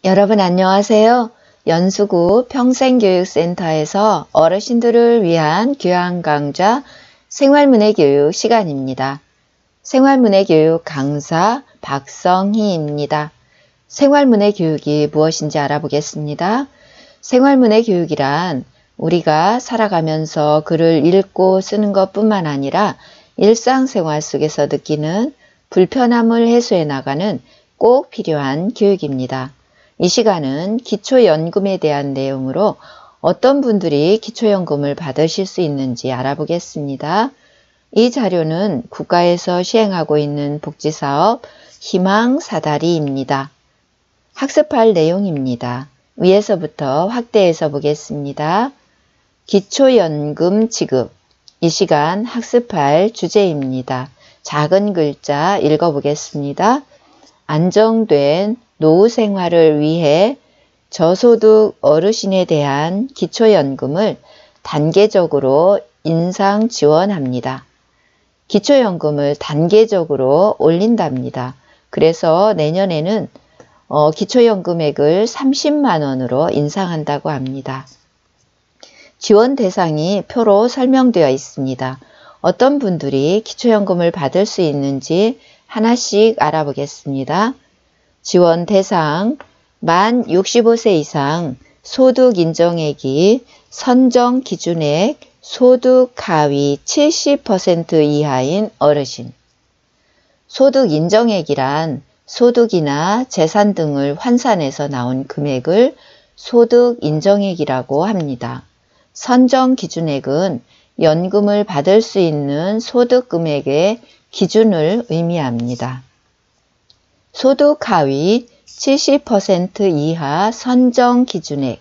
여러분 안녕하세요. 연수구 평생교육센터에서 어르신들을 위한 교양 강좌 생활문해교육 시간입니다. 생활문해교육 강사 박성희입니다. 생활문해교육이 무엇인지 알아보겠습니다. 생활문해교육이란 우리가 살아가면서 글을 읽고 쓰는 것뿐만 아니라 일상생활 속에서 느끼는 불편함을 해소해 나가는 꼭 필요한 교육입니다. 이 시간은 기초연금에 대한 내용으로 어떤 분들이 기초연금을 받으실 수 있는지 알아보겠습니다. 이 자료는 국가에서 시행하고 있는 복지사업 희망사다리입니다. 학습할 내용입니다. 위에서부터 확대해서 보겠습니다. 기초연금 지급. 이 시간 학습할 주제입니다. 작은 글자 읽어보겠습니다. 안정된 노후 생활을 위해 저소득 어르신에 대한 기초연금을 단계적으로 인상 지원합니다. 기초연금을 단계적으로 올린답니다. 그래서 내년에는 기초연금액을 30만 원으로 인상한다고 합니다. 지원 대상이 표로 설명되어 있습니다. 어떤 분들이 기초연금을 받을 수 있는지 하나씩 알아보겠습니다. 지원 대상 만 65세 이상 소득 인정액이 선정 기준액 소득 하위 70% 이하인 어르신. 소득 인정액이란 소득이나 재산 등을 환산해서 나온 금액을 소득 인정액이라고 합니다. 선정 기준액은 연금을 받을 수 있는 소득 금액의 기준을 의미합니다. 소득 하위 70% 이하 선정 기준액.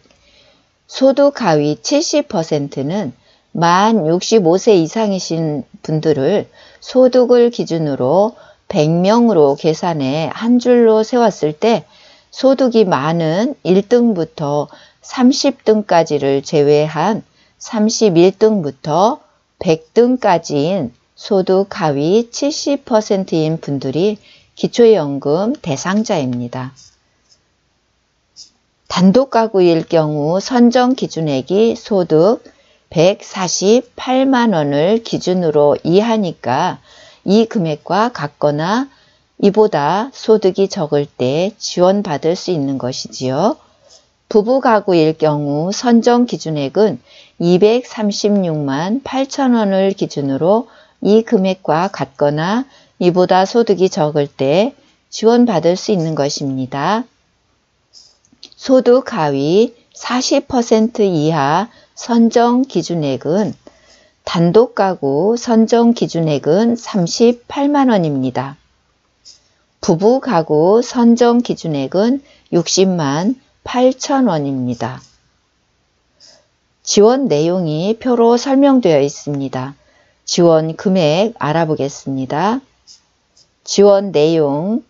소득 하위 70%는 만 65세 이상이신 분들을 소득을 기준으로 100명으로 계산해 한 줄로 세웠을 때 소득이 많은 1등부터 30등까지를 제외한 31등부터 100등까지인 소득 하위 70%인 분들이 기초연금 대상자입니다. 단독가구일 경우 선정 기준액이 소득 148만 원을 기준으로 이하니까 이 금액과 같거나 이보다 소득이 적을 때 지원받을 수 있는 것이지요. 부부가구일 경우 선정 기준액은 236만 8천 원을 기준으로 이 금액과 같거나 이보다 소득이 적을 때 지원받을 수 있는 것입니다. 소득 하위 40% 이하 선정 기준액은 단독가구 선정 기준액은 38만 원입니다. 부부가구 선정 기준액은 60만 8천 원입니다. 지원 내용이 표로 설명되어 있습니다. 지원 금액 알아보겠습니다. 지원 내용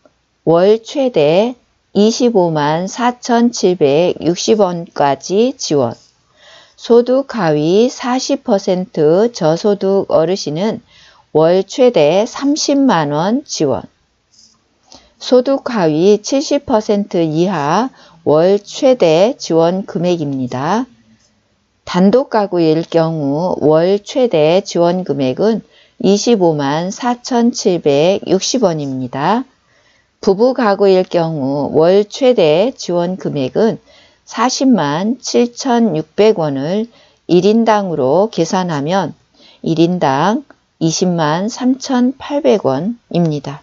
월 최대 25만 4,760원까지 지원. 소득 하위 40% 저소득 어르신은 월 최대 30만 원 지원. 소득 하위 70% 이하 월 최대 지원 금액입니다. 단독가구일 경우 월 최대 지원 금액은 25만 4,760원입니다. 부부가구일 경우 월 최대 지원 금액은 40만 7,600원을 1인당으로 계산하면 1인당 20만 3,800원입니다.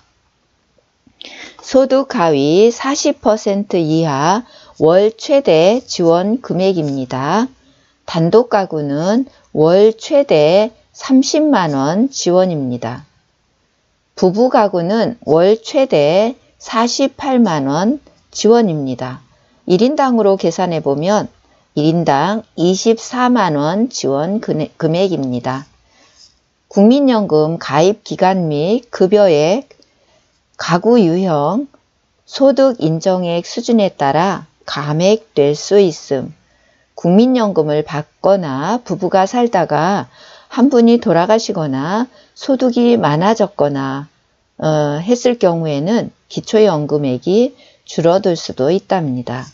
소득 하위 40% 이하 월 최대 지원 금액입니다. 단독가구는 월 최대 30만 원 지원입니다. 부부가구는 월 최대 48만 원 지원입니다. 1인당으로 계산해 보면 1인당 24만 원 지원 금액입니다. 국민연금 가입 기간 및 급여액, 가구 유형, 소득 인정액 수준에 따라 감액될 수 있음. 국민연금을 받거나 부부가 살다가 한 분이 돌아가시거나 소득이 많아졌거나 했을 경우에는 기초연금액이 줄어들 수도 있답니다.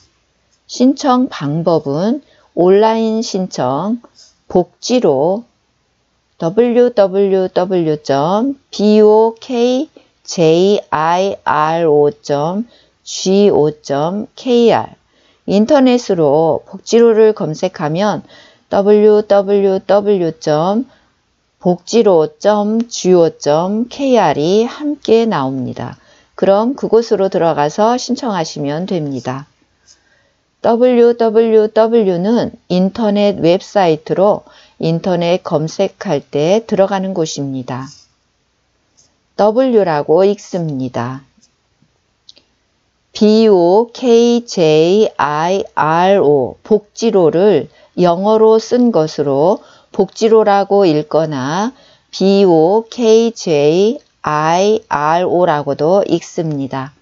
신청 방법은 온라인 신청 복지로 www.bokjiro.go.kr 인터넷으로 복지로를 검색하면 www.복지로.go.kr이 함께 나옵니다. 그럼 그곳으로 들어가서 신청하시면 됩니다. www는 인터넷 웹사이트로 인터넷 검색할 때 들어가는 곳입니다. W라고 읽습니다. BOKJIRO 복지로를 영어로 쓴 것으로 복지로라고 읽거나 BOKJIRO라고도 읽습니다.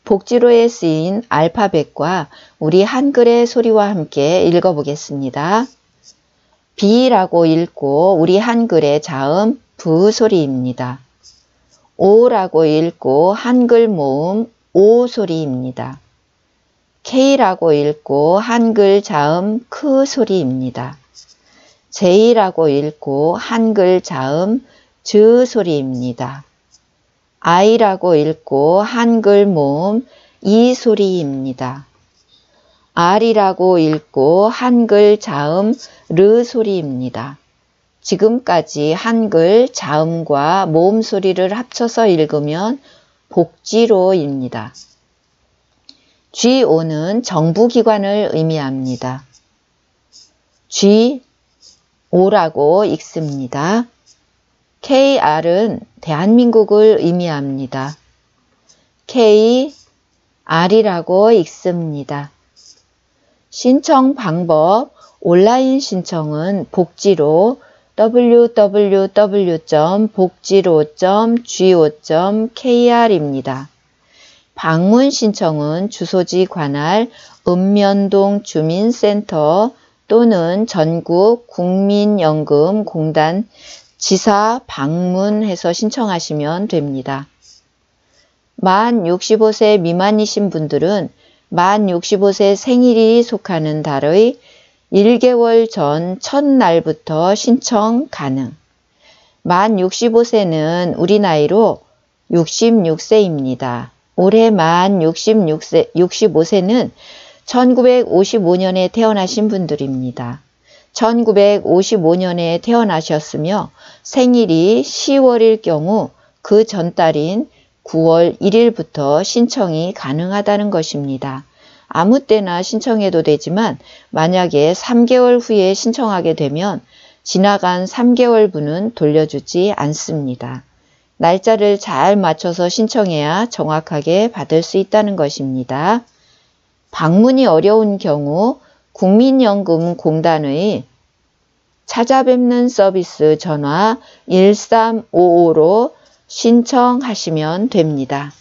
복지로에 쓰인 알파벳과 우리 한글의 소리와 함께 읽어보겠습니다. B라고 읽고 우리 한글의 자음 부 소리입니다. O라고 읽고 한글 모음 오 소리입니다. K라고 읽고 한글 자음 크 소리입니다. J라고 읽고 한글 자음 즈 소리입니다. I라고 읽고 한글 모음 이 소리입니다. R이라고 읽고 한글 자음 르 소리입니다. 지금까지 한글 자음과 모음 소리를 합쳐서 읽으면 복지로입니다. GO는 정부기관을 의미합니다. GO라고 읽습니다. KR은 대한민국을 의미합니다. KR이라고 읽습니다. 신청 방법, 온라인 신청은 복지로 www.복지로.go.kr입니다. 방문 신청은 주소지 관할 읍면동 주민센터 또는 전국 국민연금공단 지사 방문해서 신청하시면 됩니다. 만 65세 미만이신 분들은 만 65세 생일이 속하는 달의 1개월 전 첫날부터 신청 가능. 만 65세는 우리 나이로 66세입니다. 올해 만 65세는 1955년에 태어나신 분들입니다. 1955년에 태어나셨으며 생일이 10월일 경우 그 전달인 9월 1일부터 신청이 가능하다는 것입니다. 아무 때나 신청해도 되지만 만약에 3개월 후에 신청하게 되면 지나간 3개월분은 돌려주지 않습니다. 날짜를 잘 맞춰서 신청해야 정확하게 받을 수 있다는 것입니다. 방문이 어려운 경우 국민연금공단의 찾아뵙는 서비스 전화 1355로 신청하시면 됩니다.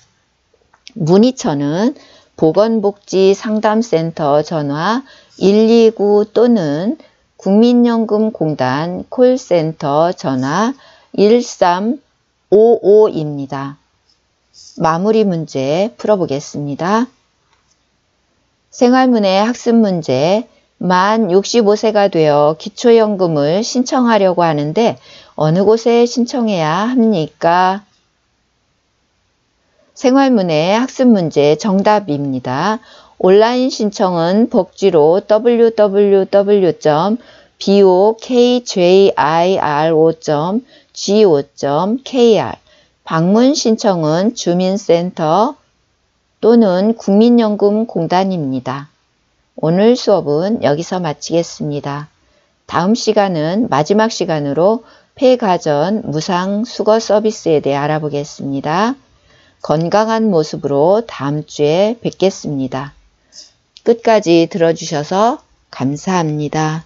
문의처는 보건복지상담센터 전화 129 또는 국민연금공단 콜센터 전화 1355입니다. 마무리 문제 풀어보겠습니다. 생활문의 학습 문제. 만 65세가 되어 기초연금을 신청하려고 하는데 어느 곳에 신청해야 합니까? 생활문의 학습 문제 정답입니다. 온라인 신청은 복지로 www.bokjiro.go.kr 방문 신청은 주민센터 또는 국민연금공단입니다. 오늘 수업은 여기서 마치겠습니다. 다음 시간은 마지막 시간으로 폐가전 무상 수거 서비스에 대해 알아보겠습니다. 건강한 모습으로 다음 주에 뵙겠습니다. 끝까지 들어주셔서 감사합니다.